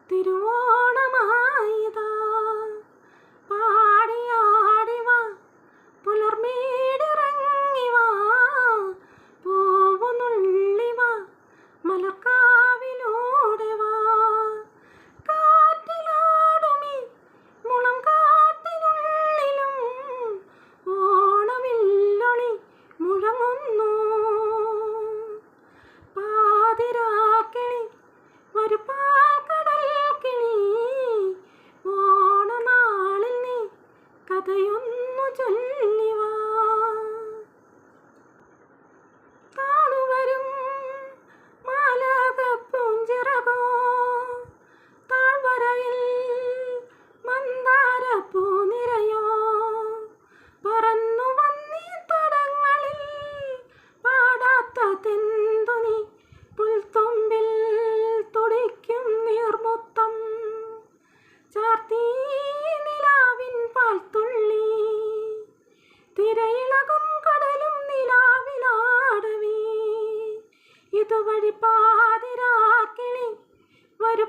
തിരുവോണമായിതാ പാടിയാടിവാ പുലർമേടിറങ്ങിവാ പൂവുനുള്ളിവാ മലർക്കാവിലൂടെ വാ കാറ്റിലാടുമീ മുളം കാട്ടിനുള്ളിലും ഓണവില്ലൊളി മുഴങ്ങുന്നു പാതിരാക്കിളി ഒരു പാൽക്കടൽ കിളി ഓണനാളിൽ നീ കഥയൊന്നു ചൊല്ലിവാ താണുവരും മാലകപ്പൂഞ്ചിറകോ താഴ്വരയിൽ മന്ദാരപ്പൂനിരയോ പറന്നു വന്നീ തടങ്ങളിൽ പാടാത്ത തെന്തുനി പുൽത്തുമ്പിൽ തുടിക്കും നീർമുത്തം ചാർത്തി നിലാവിൻ പാൽത്തുള്ളി തിരയിളകും കടലും നിലാവിലാടവേ ഇതുവഴി പാതിരാക്കിളി ഒരു